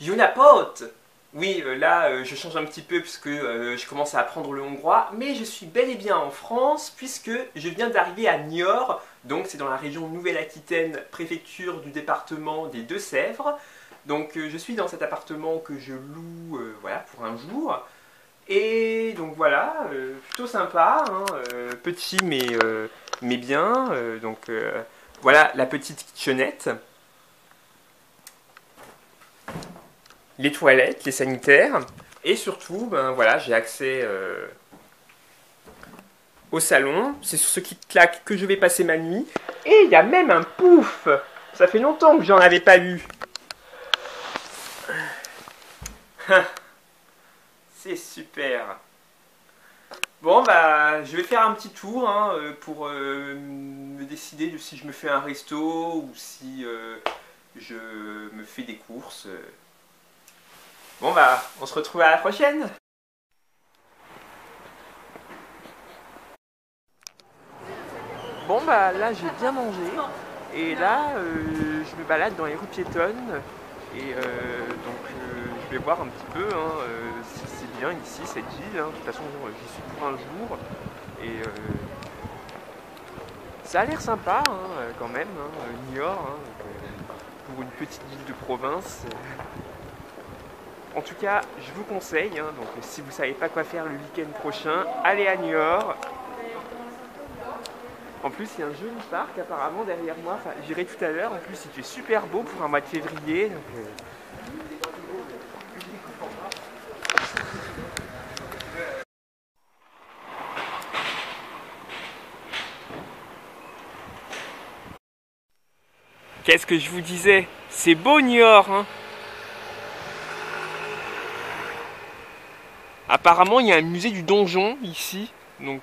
Yonapote! Oui, là, je change un petit peu puisque je commence à apprendre le hongrois, mais je suis bel et bien en France puisque je viens d'arriver à Niort, donc c'est dans la région Nouvelle-Aquitaine, préfecture du département des Deux-Sèvres. Donc je suis dans cet appartement que je loue voilà, pour un jour. Et donc voilà, plutôt sympa, hein, petit mais bien. Voilà la petite kitchenette. Les toilettes, les sanitaires, et surtout, ben voilà, j'ai accès au salon. C'est sur ce clic-clac que je vais passer ma nuit. Et il y a même un pouf! Ça fait longtemps que j'en avais pas eu. C'est super. Bon, bah, je vais faire un petit tour hein, pour me décider de si je me fais un resto ou si je me fais des courses. Bon bah, on se retrouve à la prochaine. Bon bah là j'ai bien mangé et là je me balade dans les rues piétonnes et je vais voir un petit peu hein, si c'est bien ici cette ville. Hein. De toute façon j'y suis pour un jour et ça a l'air sympa hein, quand même, hein, Niort, hein, pour une petite ville de province. En tout cas, je vous conseille, hein, donc si vous ne savez pas quoi faire le week-end prochain, allez à Niort. En plus, il y a un joli parc apparemment derrière moi. Enfin, j'irai tout à l'heure. En plus, il fait super beau pour un mois de février. Donc, Qu'est-ce que je vous disais? C'est beau Niort, hein. Apparemment, il y a un musée du donjon ici. Donc,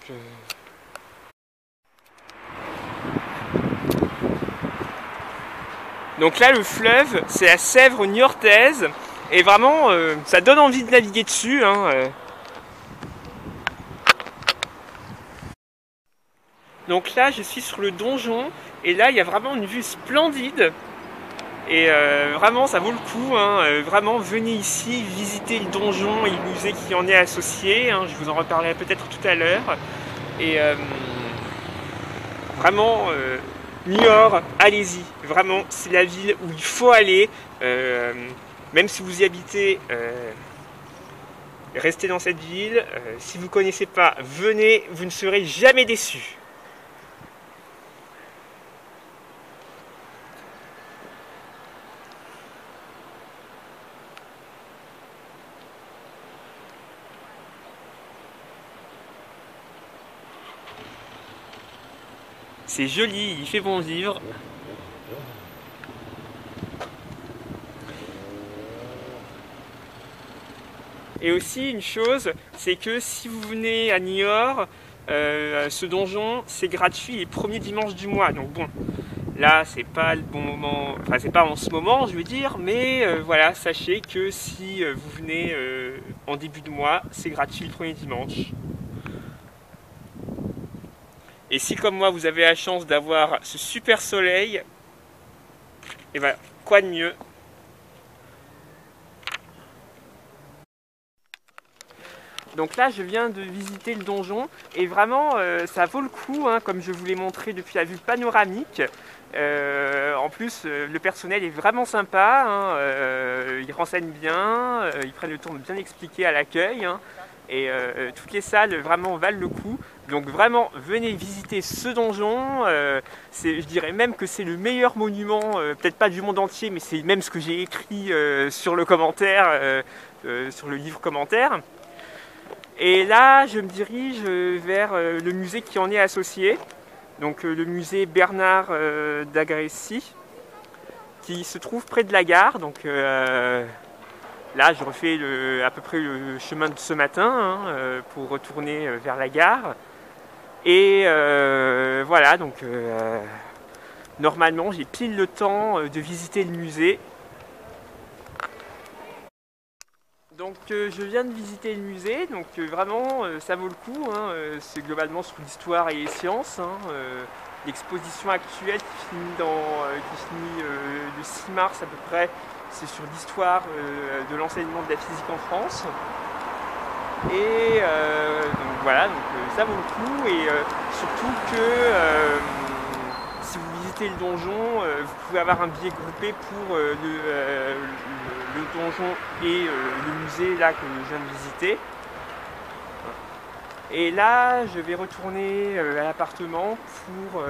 donc là, le fleuve, c'est la Sèvre niortaise. Et vraiment, ça donne envie de naviguer dessus, hein. Donc là, je suis sur le donjon. Et là, il y a vraiment une vue splendide. Et vraiment, ça vaut le coup, hein. Vraiment, venez ici, visiter le donjon et le musée qui en est associé, hein. Je vous en reparlerai peut-être tout à l'heure. Et vraiment, Niort, allez-y. Vraiment, c'est la ville où il faut aller. Même si vous y habitez, restez dans cette ville. Si vous ne connaissez pas, venez, vous ne serez jamais déçus. C'est joli, il fait bon vivre. Et aussi une chose, c'est que si vous venez à Niort, ce donjon c'est gratuit les premiers dimanches du mois. Donc bon, là c'est pas le bon moment, enfin c'est pas en ce moment je veux dire, mais voilà, sachez que si vous venez en début de mois, c'est gratuit le premier dimanche. Et si comme moi vous avez la chance d'avoir ce super soleil, et ben quoi de mieux. Donc là je viens de visiter le donjon et vraiment ça vaut le coup, hein, comme je vous l'ai montré depuis la vue panoramique. En plus le personnel est vraiment sympa, hein, ils renseignent bien, ils prennent le temps de bien expliquer à l'accueil, hein, et toutes les salles vraiment valent le coup. Donc vraiment venez visiter ce donjon, je dirais même que c'est le meilleur monument, peut-être pas du monde entier, mais c'est même ce que j'ai écrit sur le commentaire, sur le livre commentaire. Et là, je me dirige vers le musée qui en est associé, donc le musée Bernard d'Agrécy, qui se trouve près de la gare. Donc là, je refais à peu près le chemin de ce matin, hein, pour retourner vers la gare. Et voilà, donc normalement, j'ai pile le temps de visiter le musée. Donc je viens de visiter le musée, donc vraiment ça vaut le coup, hein, c'est globalement sur l'histoire et les sciences, hein, l'exposition actuelle qui finit le 6 mars à peu près, c'est sur l'histoire de l'enseignement de la physique en France. Et donc voilà, donc, ça vaut le coup et surtout que si vous visitez le donjon, vous pouvez avoir un billet groupé pour le donjon et le musée là que je viens de visiter. Et là, je vais retourner à l'appartement pour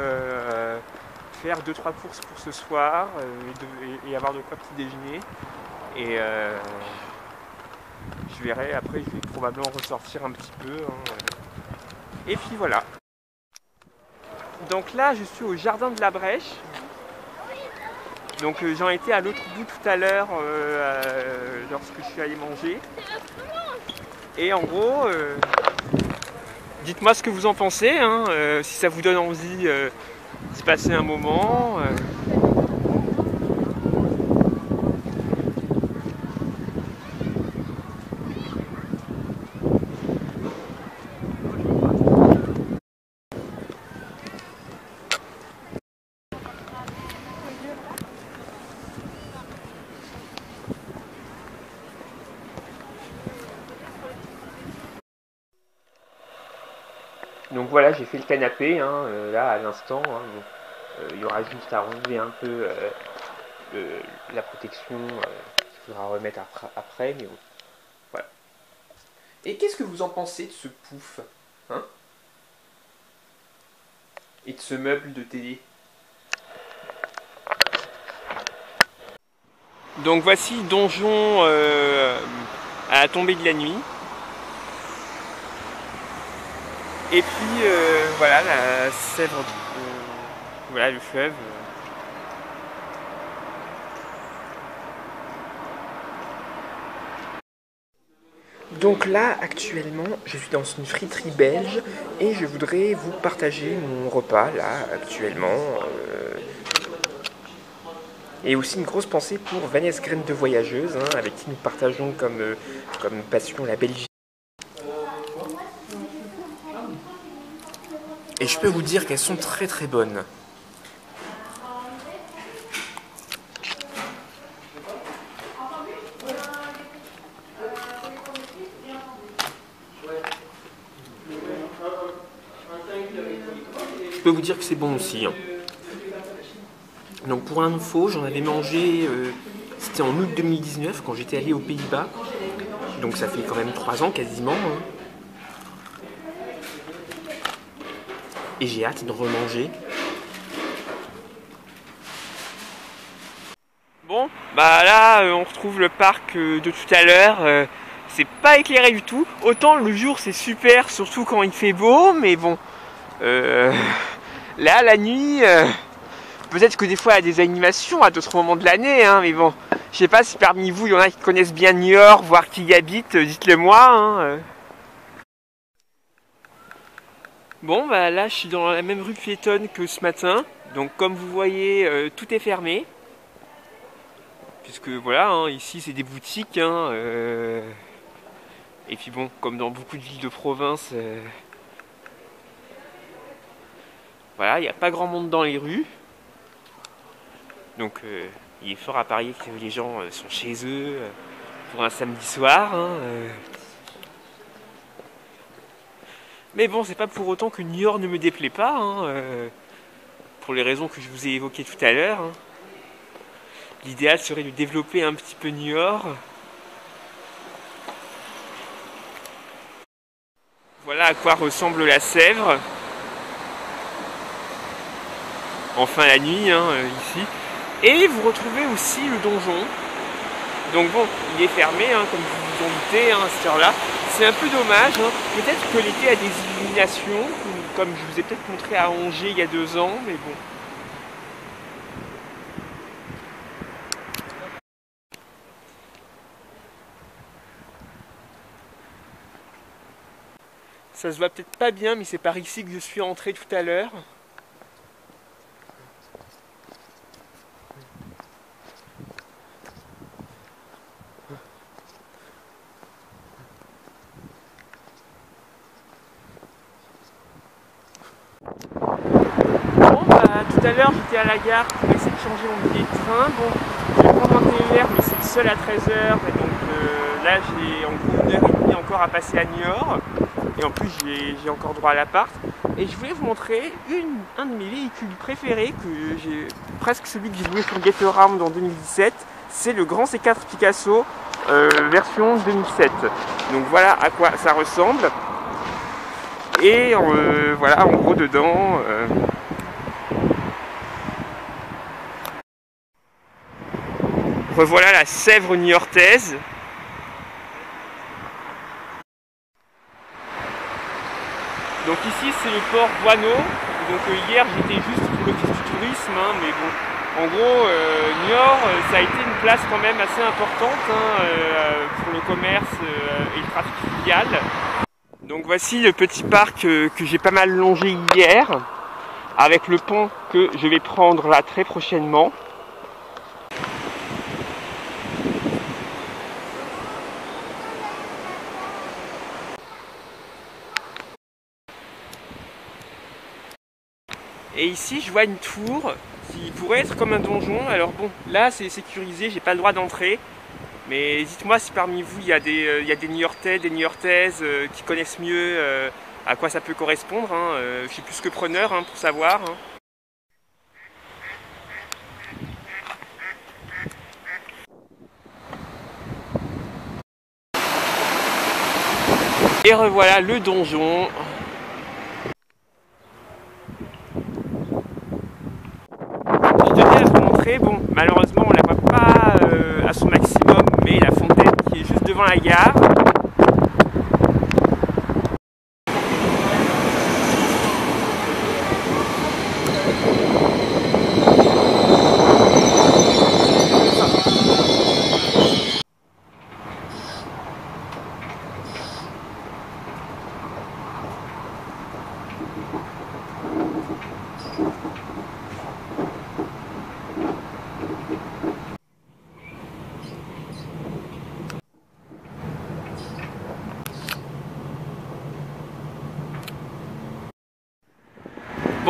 faire 2-3 courses pour ce soir et avoir de quoi petit déjeuner. Et je verrai, après je vais probablement ressortir un petit peu, hein. Et puis voilà. Donc là, je suis au jardin de la Brèche. Donc j'en étais à l'autre bout tout à l'heure lorsque je suis allé manger. Et en gros, dites-moi ce que vous en pensez, hein, si ça vous donne envie d'y passer un moment. Donc voilà, j'ai fait le canapé, hein, là à l'instant, hein, il y aura juste à enlever un peu la protection qu'il faudra remettre après, mais voilà. Et qu'est-ce que vous en pensez de ce pouf, hein, et de ce meuble de télé? Donc voici le donjon à la tombée de la nuit. Et puis voilà la Sèvre, voilà le fleuve. Donc là, actuellement, je suis dans une friterie belge et je voudrais vous partager mon repas, là, actuellement. Et aussi une grosse pensée pour Vanessa Graine de Voyageuse, hein, avec qui nous partageons comme passion la Belgique. Et je peux vous dire qu'elles sont très très bonnes. Je peux vous dire que c'est bon aussi. Hein. Donc pour info, j'en avais mangé, c'était en août 2019 quand j'étais allé aux Pays-Bas. Donc ça fait quand même 3 ans quasiment. Hein. Et j'ai hâte de remanger. Bon, bah là on retrouve le parc de tout à l'heure. C'est pas éclairé du tout. Autant le jour c'est super, surtout quand il fait beau, mais bon. Là la nuit, peut-être que des fois il y a des animations à d'autres moments de l'année, hein, mais bon. Je sais pas si parmi vous il y en a qui connaissent bien Niort, voire qui y habitent, dites-le moi. Hein. Bon bah là je suis dans la même rue piétonne que ce matin. Donc comme vous voyez, tout est fermé. Puisque voilà, hein, ici c'est des boutiques. Hein, et puis bon, comme dans beaucoup de villes de province, voilà, il n'y a pas grand monde dans les rues. Donc il est fort à parier que les gens sont chez eux pour un samedi soir. Hein, Mais bon, c'est pas pour autant que Niort ne me déplaît pas, hein, pour les raisons que je vous ai évoquées tout à l'heure. Hein. L'idéal serait de développer un petit peu Niort. Voilà à quoi ressemble la Sèvre. Enfin la nuit, hein, ici. Et vous retrouvez aussi le donjon. Donc bon, il est fermé, hein, comme vous vous en doutez, hein, à cette heure-là. C'est un peu dommage. Hein. Peut-être que l'été a des illuminations, comme je vous ai peut-être montré à Angers il y a 2 ans, mais bon. Ça se voit peut-être pas bien, mais c'est par ici que je suis entré tout à l'heure. Bon, bah, tout à l'heure j'étais à la gare pour essayer de changer mon billet de train. Bon, je vais prendre un TER, mais c'est le seul à 13 h. Et donc là j'ai en gros 1h30 encore à passer à Niort. Et en plus j'ai encore droit à l'appart. Et je voulais vous montrer un de mes véhicules préférés, que j'ai presque celui que j'ai loué sur Get-A-Round en 2017. C'est le grand C4 Picasso version 2007. Donc voilà à quoi ça ressemble. Et voilà, en gros dedans, revoilà la Sèvre niortaise. Donc ici c'est le port Boineau. Donc hier j'étais juste pour l'office du tourisme, hein, mais bon, en gros Niort ça a été une place quand même assez importante, hein, pour le commerce et le trafic fluvial. Donc voici le petit parc que j'ai pas mal longé hier, avec le pont que je vais prendre là très prochainement. Et ici je vois une tour qui pourrait être comme un donjon. Alors bon, là c'est sécurisé, j'ai pas le droit d'entrer. Mais dites-moi si parmi vous il y a des Niortais, des Niortaises qui connaissent mieux à quoi ça peut correspondre. Hein. Je suis plus que preneur, hein, pour savoir. Hein. Et revoilà le donjon. Je tenais à vous montrer, bon, malheureusement on la voit pas à son maximum, mais la fontaine qui est juste devant la gare.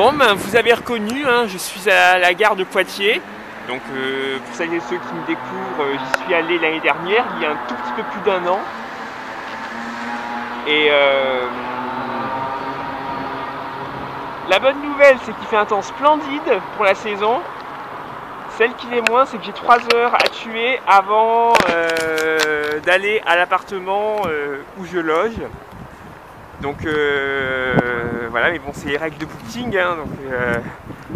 Bon, ben, vous avez reconnu, hein, je suis à la gare de Poitiers. Donc pour celles et ceux qui me découvrent, j'y suis allé l'année dernière, il y a un tout petit peu plus d'un an. Et la bonne nouvelle, c'est qu'il fait un temps splendide pour la saison. Celle qui l'est moins, c'est que j'ai 3 heures à tuer avant d'aller à l'appartement où je loge. Donc voilà, mais bon, c'est les règles de booking, hein, donc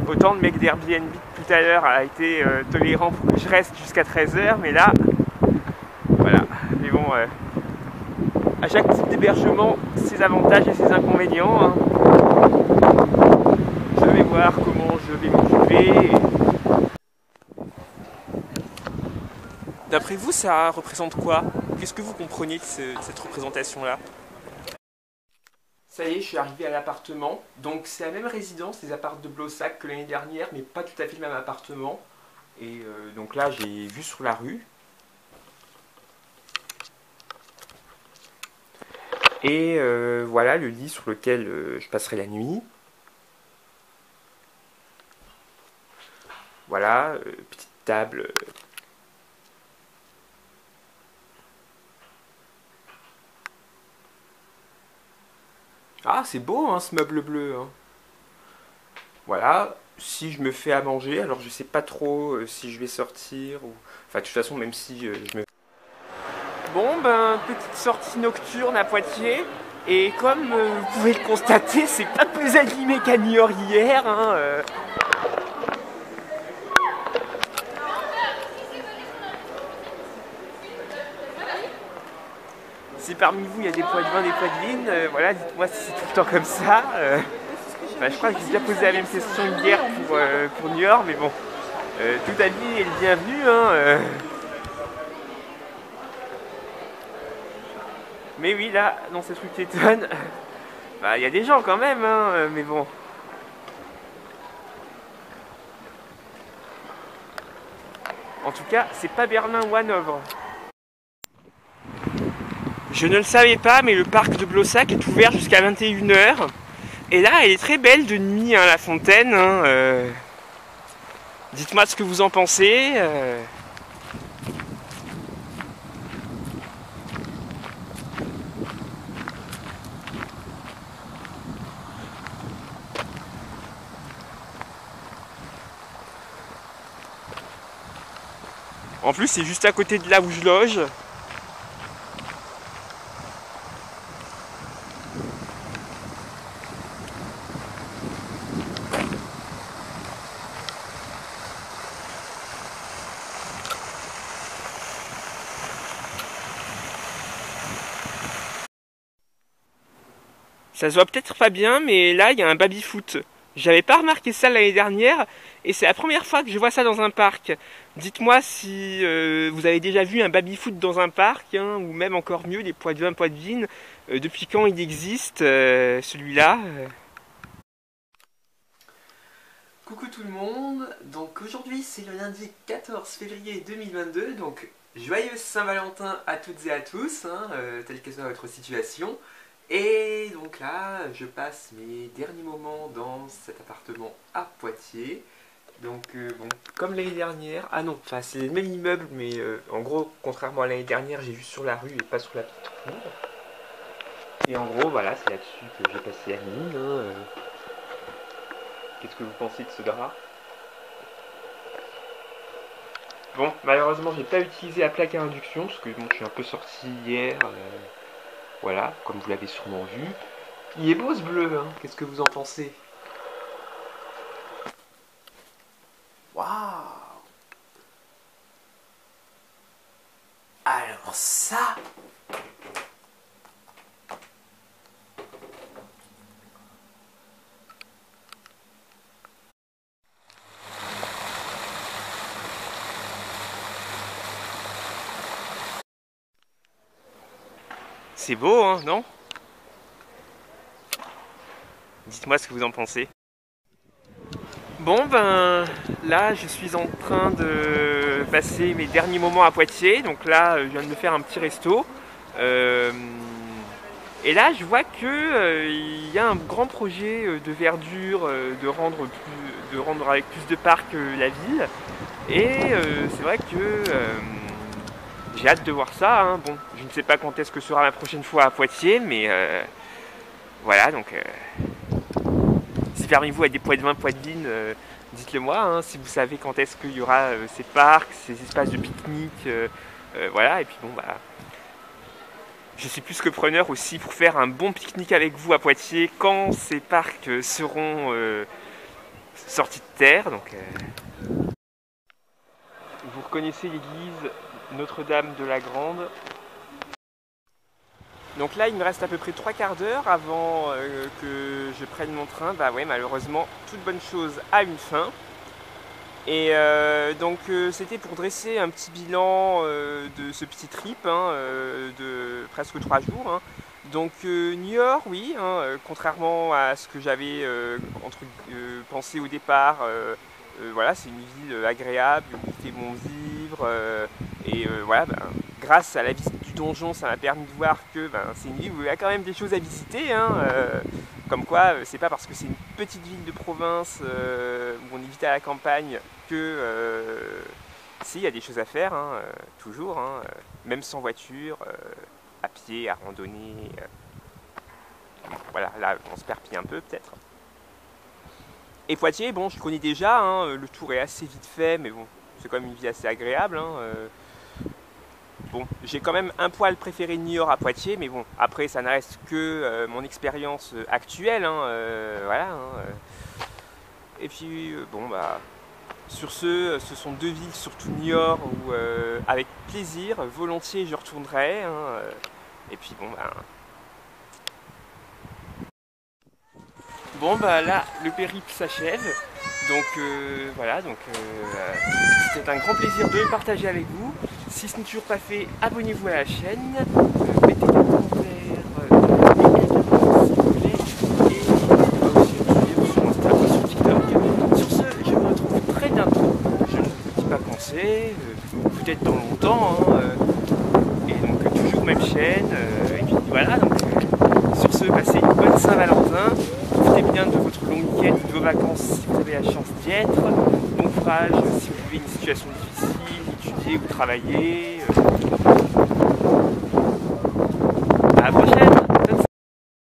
autant le mec d'Airbnb tout à l'heure a été tolérant pour que je reste jusqu'à 13 h, mais là, voilà. Mais bon, à chaque type d'hébergement, ses avantages et ses inconvénients, hein. Je vais voir comment je vais m'occuper. D'après vous, ça représente quoi? Qu'est-ce que vous comprenez de cette représentation-là? Ça y est, je suis arrivé à l'appartement. Donc c'est la même résidence, les appartements de Blossac que l'année dernière, mais pas tout à fait le même appartement. Et donc là, j'ai vu sur la rue. Et voilà le lit sur lequel je passerai la nuit. Voilà, petite table. Ah, c'est beau, hein, ce meuble bleu, hein. Voilà, si je me fais à manger, alors je sais pas trop si je vais sortir ou... Enfin, de toute façon, même si je me... Bon, ben, petite sortie nocturne à Poitiers. Et comme vous pouvez le constater, c'est pas plus animé qu'à Niort hier, hein. Si parmi vous il y a des poids de vin, des poids de vigne, voilà, dites-moi si c'est tout le temps comme ça. Bah, je crois que j'ai déjà posé la même question hier pour New York, mais bon, tout avis est le bienvenu, hein. Mais oui, là, dans cette rue piétonne, bah, il y a des gens quand même, hein, mais bon. En tout cas, c'est pas Berlin ou Hanovre. Je ne le savais pas, mais le parc de Blossac est ouvert jusqu'à 21 h. Et là, elle est très belle de nuit, hein, la fontaine. Hein, dites-moi ce que vous en pensez. En plus, c'est juste à côté de là où je loge. Ça se voit peut-être pas bien, mais là, il y a un baby-foot. J'avais pas remarqué ça l'année dernière, et c'est la première fois que je vois ça dans un parc. Dites-moi si vous avez déjà vu un baby-foot dans un parc, hein, ou même encore mieux, des poids de vin, poids de vigne. Depuis quand il existe, celui-là Coucou tout le monde, donc aujourd'hui c'est le lundi 14 février 2022, donc joyeuse Saint-Valentin à toutes et à tous, hein, telle que soit votre situation. Et donc là, je passe mes derniers moments dans cet appartement à Poitiers. Donc bon, comme l'année dernière, ah non, enfin c'est le même immeuble, mais en gros, contrairement à l'année dernière, j'ai vu sur la rue et pas sur la petite cour. Et en gros, voilà, c'est là-dessus que j'ai passé la nuit. Hein. Qu'est-ce que vous pensez de ce drap? Bon, malheureusement, j'ai pas utilisé la plaque à induction, parce que bon, je suis un peu sorti hier. Voilà, comme vous l'avez sûrement vu. Il est beau ce bleu, hein. Qu'est-ce que vous en pensez? Waouh! Alors ça! C'est beau, hein, non? Dites-moi ce que vous en pensez. Bon ben là je suis en train de passer mes derniers moments à Poitiers. Donc là je viens de me faire un petit resto. Et là, je vois que il y a un grand projet de verdure, de rendre avec plus de parcs la ville. Et c'est vrai que j'ai hâte de voir ça. Hein. Bon, je ne sais pas quand est-ce que sera ma prochaine fois à Poitiers, mais voilà. Donc, si parmi vous a des Poitevins, Poitevines, dites-le moi. Hein, si vous savez quand est-ce qu'il y aura ces parcs, ces espaces de pique-nique, voilà. Et puis bon, bah. Je suis plus que preneur aussi pour faire un bon pique-nique avec vous à Poitiers quand ces parcs seront sortis de terre. Donc, vous reconnaissez l'église Notre-Dame de la Grande. Donc là, il me reste à peu près 3/4 d'heure avant que je prenne mon train. Bah ouais, malheureusement, toute bonne chose a une fin. Et donc c'était pour dresser un petit bilan de ce petit trip hein, de presque 3 jours. Hein. Donc Niort, oui, hein, contrairement à ce que j'avais pensé au départ, voilà, c'est une ville agréable, où il fait bon vivre. Et voilà, ben, grâce à la visite du donjon, ça m'a permis de voir que ben, c'est une ville où il y a quand même des choses à visiter. Hein, comme quoi, c'est pas parce que c'est une petite ville de province où on est vite à la campagne que si, il y a des choses à faire, hein, toujours, hein, même sans voiture, à pied, à randonner. Voilà, là, on se perpille un peu peut-être. Et Poitiers, bon, je connais déjà, hein, le tour est assez vite fait, mais bon, c'est quand même une ville assez agréable. Hein, bon, j'ai quand même un poil préféré Niort à Poitiers, mais bon, après, ça ne reste que mon expérience actuelle, hein, voilà. Hein, et puis, bon, bah, sur ce sont deux villes, surtout Niort, où avec plaisir, volontiers, je retournerai. Hein, et puis, bon, bah. Bon, bah là, le périple s'achève. Donc, voilà, donc c'était un grand plaisir de le partager avec vous. Si ce n'est toujours pas fait, abonnez-vous à la chaîne, mettez des commentaires, également si vous voulez, et aussi suivre sur Instagram et sur TikTok. Sur ce, je vous retrouve très bientôt. Je ne vous dis pas quand c'est, peut-être dans longtemps, hein, et donc toujours même chaîne, et puis voilà. Donc, sur ce, passez une bonne Saint-Valentin. Profitez bien de votre long week-end, de vos vacances si vous avez la chance d'y être. Bon courage si vous vivez une situation difficile, étudier ou travailler. À la prochaine.